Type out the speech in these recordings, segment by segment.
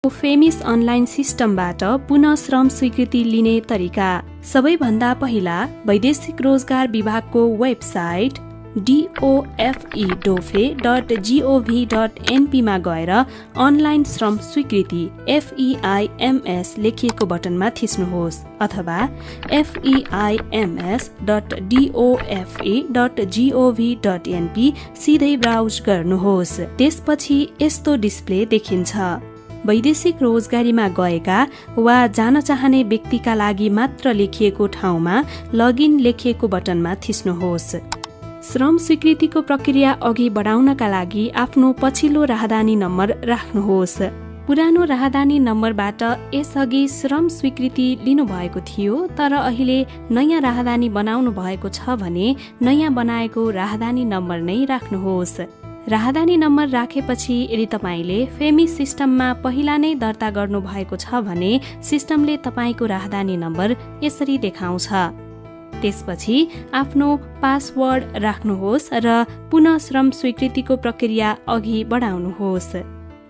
फेमिस online सिस्टमबाट पुनः श्रम स्वीकृति लिने तरिका। सबैभन्दा पहिला वैदेशिक रोजगार विभागको वेबसाइट dofe.gov.np मा गएर अनलाइन श्रम स्वीकृति FEIMS लेखिएको बटनमा थिच्नुहोस् अथवा feIMS.dofe.gov.np सिधै ब्राउज गर्नुहोस्। त्यसपछि यस्तो डिस्प्ले देखिन्छ। वैदेशिक रोजगारीमा गएका वा जान चाहने व्यक्तिका लागि मात्र लेखिएको ठाउँमा लगइन लेखिएको बटनमा थिच्नुहोस्। श्रम स्वीकृतिको प्रक्रिया अघि बढाउनका लागि आफ्नो पछिल्लो राहदानी नम्बर राख्नुहोस्। पुरानो राहदानी नम्बरबाट यसअघि श्रम स्वीकृति लिनुभएको थियो तर अहिले नयाँ राहदानी बनाउनु भएको छ भने नयाँ बनाएको राहदानी नम्बर नै राख्नुहोस्। राहदानी नम्बर राखेपछि यदि तपाईले फेमिस सिस्टममा पहिला नै दर्ता गर्नु भएको छ भने सिस्टमले तपाईको राहदानी नम्बर यसरी देखाउँछ। त्यसपछि आफ्नो पासवर्ड राख्नुहोस् र पुनः श्रम स्वीकृतिको प्रक्रिया अघि बढाउनुहोस्।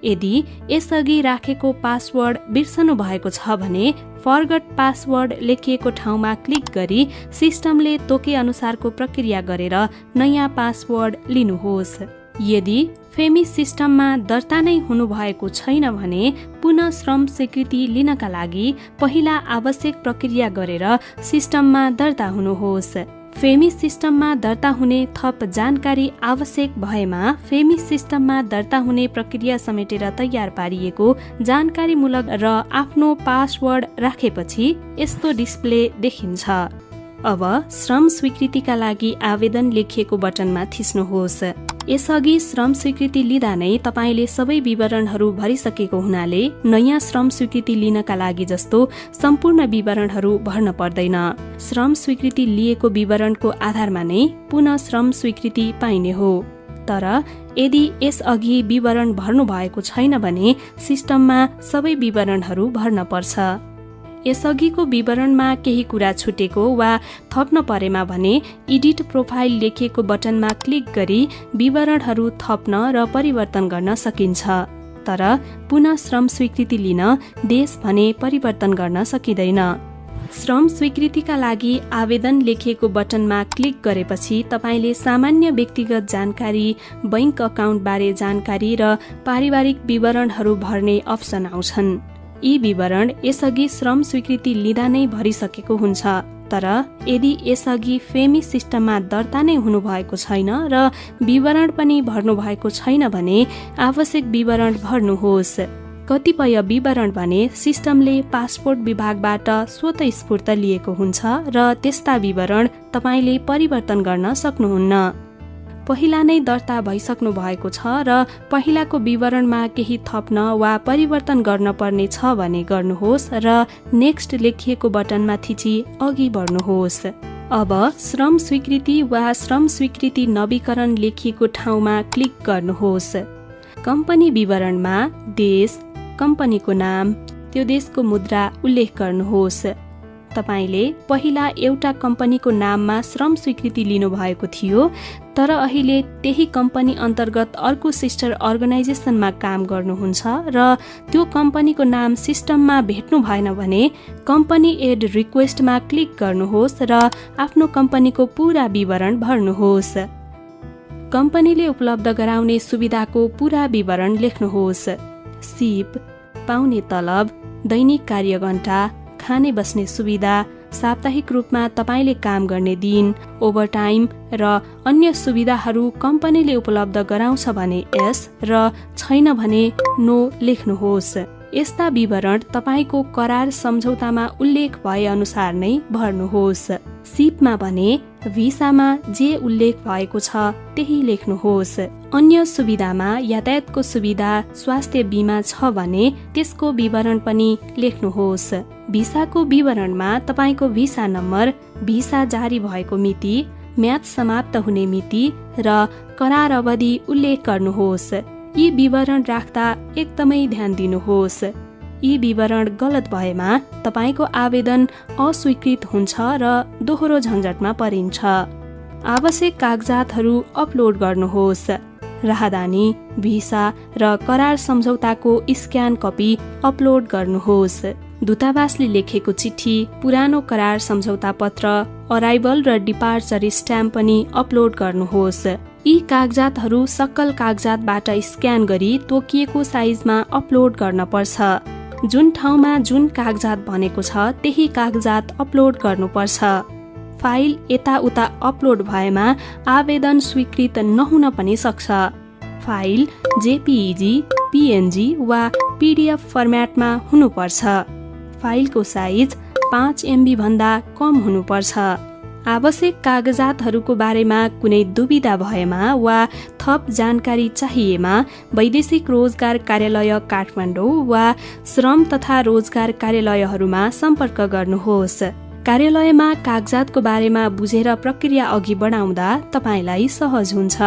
यदि यसअघि राखेको पासवर्ड बिर्सनु भएको छ भने फरगट पासवर्ड लेखिएको ठाउँमा क्लिक गरी सिस्टमले तोके अनुसारको प्रक्रिया गरेर नयाँ पासवर्ड लिनुहोस्। यदि फेमिस सिस्टममा दर्ता नै हुनुभएको छैन भने पुनः श्रम स्वीकृति लिनका लागि पहिला आवश्यक प्रक्रिया गरेर सिस्टममा दर्ता हुनुहोस्। फेमिस सिस्टममा दर्ता हुने थप जानकारी आवश्यक भएमा फेमिस सिस्टममा दर्ता हुने प्रक्रिया समेटेर तयार पारिएको जानकारीमूलक र आफ्नो पासवर्ड राखेपछि यस्तो डिस्प्ले देखिन्छ। अब श्रम स्वीकृतिका लागि आवेदन लेखिएको बटनमा थिच्नुहोस्। यसअघि श्रम स्वीकृति लिँदा नै तपाईले सबै विवरणहरू भरिसकेको हुनाले नयाँ श्रम स्वीकृति लिनका लागि जस्तो सम्पूर्ण विवरणहरू भर्न पर्दैन। श्रम स्वीकृति लिएको विवरणको आधारमा नै पुनः श्रम स्वीकृति पाइने हो। तर यदि यसअघि विवरण भर्नु भएको छैन भने सिस्टममा सबै विवरणहरू भर्न पर्छ। यसअघिको विवरणमा केही कुरा छुटेको वा थप्न परेमा भने एडिट प्रोफाइल लेखिएको बटनमा क्लिक गरी विवरणहरू थप्न र परिवर्तन गर्न सकिन्छ। तर पुनः श्रम स्वीकृति लिन देश भने परिवर्तन गर्न सकिँदैन। श्रम स्वीकृतिका लागि आवेदन लेखिएको बटनमा क्लिक गरेपछि तपाईले सामान्य व्यक्तिगत जानकारी, बैंक अकाउन्ट बारे जानकारी र पारिवारिक विवरणहरू भर्ने अप्सन आउँछन्। यी विवरण यसअघि श्रम स्वीकृति लिँदा नै भरिसकेको हुन्छ। तर यदि यसअघि फेमिस सिस्टममा दर्ता नै हुनुभएको छैन र विवरण पनि भर्नु भएको छैन भने आवश्यक विवरण भर्नुहोस्। कतिपय विवरण भने सिस्टमले पासपोर्ट विभागबाट स्वतःस्फूर्त लिएको हुन्छ र त्यस्ता विवरण तपाईले परिवर्तन गर्न सक्नुहुन्न। पहिला नै दर्ता भइसक्नु भएको छ र पहिलाको विवरणमा केही थप्न वा परिवर्तन गर्न पर्ने छ भने गर्नुहोस् र नेक्स्ट लेखिएको बटनमा थिची अघि बढ्नुहोस्। अब श्रम स्वीकृति वा श्रम स्वीकृति नवीकरण लेखिएको ठाउँमा क्लिक गर्नुहोस्। कम्पनी विवरणमा देश, कम्पनीको नाम, त्यो देशको मुद्रा उल्लेख गर्नुहोस्। तपाईले पहिला एउटा कम्पनीको नाममा श्रम स्वीकृति लिनु भएको थियो तर अहिले त्यही कम्पनी अन्तर्गत अर्को सिस्टर अर्गनाइजेसनमा काम गर्नुहुन्छ र त्यो कम्पनीको नाम सिस्टममा भेट्नु भएन भने कम्पनी एड रिक्वेस्टमा क्लिक गर्नुहोस् र आफ्नो कम्पनीको पूरा विवरण भर्नुहोस्। कम्पनीले उपलब्ध गराउने सुविधाको पूरा विवरण लेख्नुहोस्। सिप, पाउने तलब, दैनिक कार्यघण्टा, खाने बस्ने सुविधा, साप्ताहिक रूपमा तपाईले काम गर्ने दिन, ओभरटाइम र अन्य सुविधाहरू कम्पनीले उपलब्ध गराउँछ भने यस र छैन भने नो लेख्नुहोस्। यस्ता विवरण तपाईको करार सम्झौतामा उल्लेख भए अनुसार नै भर्नुहोस्। सिपमा भने भिसामा जे उल्लेख भएको छ त्यही लेख्नुहोस्। अन्य सुविधामा यातायातको सुविधा, स्वास्थ्य बीमा छ भने त्यसको विवरण पनि लेख्नुहोस्। भिसाको विवरणमा तपाईको भिसा नम्बर, भिसा जारी भएको मिति, म्याद समाप्त हुने मिति र करार अवधि उल्लेख गर्नुहोस्। यी विवरण राख्दा एकदमै ध्यान दिनुहोस्। यी विवरण गलत भएमा तपाईको आवेदन अस्वीकृत हुन्छ र दोहोरो झन्झटमा परिन्छ। आवश्यक कागजातहरू अपलोड गर्नुहोस्। राहदानी, भिसा र करार सम्झौताको स्क्यान कपी अपलोड गर्नुहोस्। दूतावासले लेखेको चिठी, पुरानो करार सम्झौता पत्र, अराइभल र डिपार्चर स्ट्याम्प पनि अपलोड गर्नुहोस्। यी कागजातहरू सक्कल कागजातबाट स्क्यान गरी तोकिएको साइजमा अपलोड गर्न पर्छ। जुन ठाउँमा जुन कागजात भनेको छ त्यही कागजात अपलोड गर्नुपर्छ। फाइल यताउता अपलोड भएमा आवेदन स्वीकृत नहुन पनि सक्छ। फाइल जेपीईजी, पीएनजी वा पीडीएफ फर्म्याटमा हुनुपर्छ। फाइलको साइज 5 MB भन्दा कम हुनुपर्छ। आवश्यक कागजातहरूको बारेमा कुनै दुविधा भएमा वा थप जानकारी चाहिएमा वैदेशिक रोजगार कार्यालय काठमाडौँ वा श्रम तथा रोजगार कार्यालयहरूमा सम्पर्क गर्नुहोस्। कार्यालयमा कागजातको बारेमा बुझेर प्रक्रिया अघि बढाउँदा तपाईलाई सहज हुन्छ।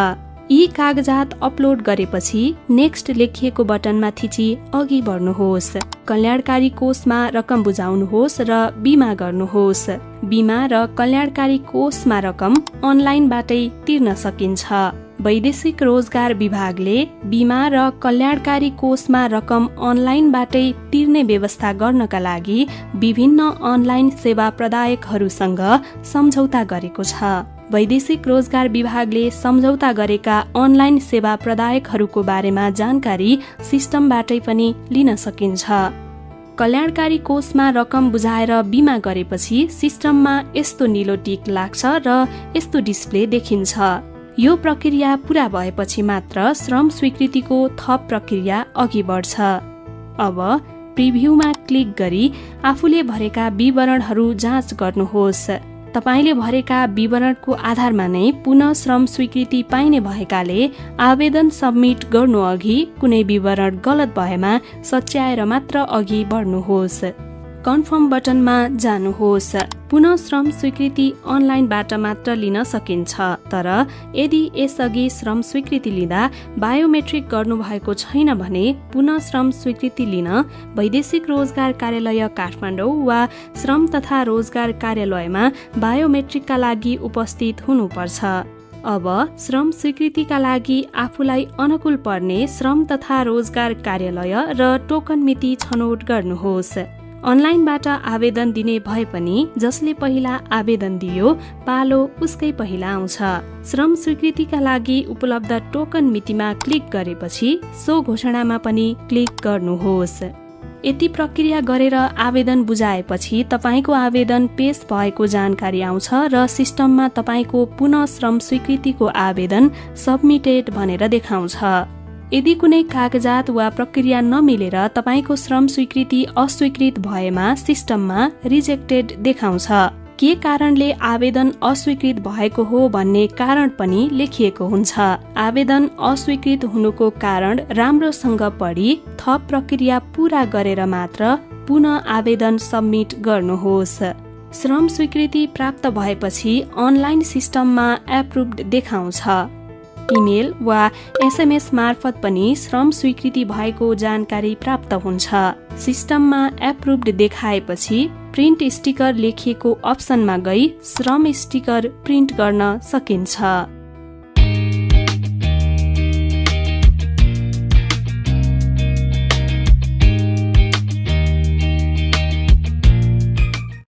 यी कागजात अपलोड गरेपछि नेक्स्ट लेखिएको बटनमा थिची अघि बढ्नुहोस्। कल्याणकारी कोषमा रकम बुझाउनुहोस् र बिमा गर्नुहोस्। बिमा र कल्याणकारी कोषमा रकम अनलाइनबाटै तिर्न सकिन्छ। वैदेशिक रोजगार विभागले बिमा र कल्याणकारी कोषमा रकम अनलाइनबाटै तिर्ने व्यवस्था गर्नका लागि विभिन्न अनलाइन सेवा प्रदायकहरूसँग सम्झौता गरेको छ। वैदेशिक रोजगार विभागले सम्झौता गरेका अनलाइन सेवा प्रदायकहरूको बारेमा जानकारी सिस्टमबाटै पनि लिन सकिन्छ। कल्याणकारी कोषमा रकम बुझाएर बिमा गरेपछि सिस्टममा यस्तो नीलो टिक लाग्छ र यस्तो डिस्प्ले देखिन्छ। यो प्रक्रिया पूरा भएपछि मात्र श्रम स्वीकृतिको थप प्रक्रिया अघि बढ्छ। अब प्रिभ्यूमा क्लिक गरी आफूले भरेका विवरणहरू जाँच गर्नुहोस्। तपाईले भरेका विवरणको आधारमा नै पुनः श्रम स्वीकृति पाइने भएकाले आवेदन सबमिट गर्नु अघि कुनै विवरण गलत भएमा सच्याएर मात्र अघि बढ्नुहोस्। कन्फर्म बटनमा जानुहोस्। पुनः श्रम स्वीकृति अनलाइनबाट मात्र लिन सकिन्छ, तर यदि यसअघि श्रम स्वीकृति लिँदा बायोमेट्रिक गर्नुभएको छैन भने पुनः श्रम स्वीकृति लिन वैदेशिक रोजगार कार्यालय काठमाडौँ वा श्रम तथा रोजगार कार्यालयमा बायोमेट्रिकका लागि उपस्थित हुनुपर्छ। अब श्रम स्वीकृतिका लागि आफूलाई अनुकूल पर्ने श्रम तथा रोजगार कार्यालय र टोकन मिति छनौट गर्नुहोस्। अनलाइनबाट आवेदन दिने भए पनि जसले पहिला आवेदन दियो पालो उसकै पहिला आउँछ। श्रम स्वीकृतिका लागि उपलब्ध टोकन मितिमा क्लिक गरेपछि सो घोषणामा पनि क्लिक गर्नुहोस्। यति प्रक्रिया गरेर आवेदन बुझाएपछि तपाईको आवेदन पेश भएको जानकारी आउँछ र सिस्टममा तपाईको पुनः श्रम स्वीकृतिको आवेदन सबमिटेड भनेर देखाउँछ। यदि कुनै कागजात वा प्रक्रिया नमिलेर तपाईको श्रम स्वीकृति अस्वीकृत भएमा सिस्टममा रिजेक्टेड देखाउँछ। के कारणले आवेदन अस्वीकृत भएको हो भन्ने कारण पनि लेखिएको हुन्छ। आवेदन अस्वीकृत हुनुको कारण राम्रोसँग पढी थप प्रक्रिया पूरा गरेर मात्र पुनः आवेदन सबमिट गर्नुहोस्। श्रम स्वीकृति प्राप्त भएपछि अनलाइन सिस्टममा एप्रुभड देखाउँछ। इमेल वा एसएमएस मार्फत पनि श्रम स्वीकृति भएको जानकारी प्राप्त हुन्छ। सिस्टममा एप्रुभड देखाएपछि प्रिन्ट स्टिकर लेखिएको अप्सनमा गई श्रम स्टिकर प्रिन्ट गर्न सकिन्छ।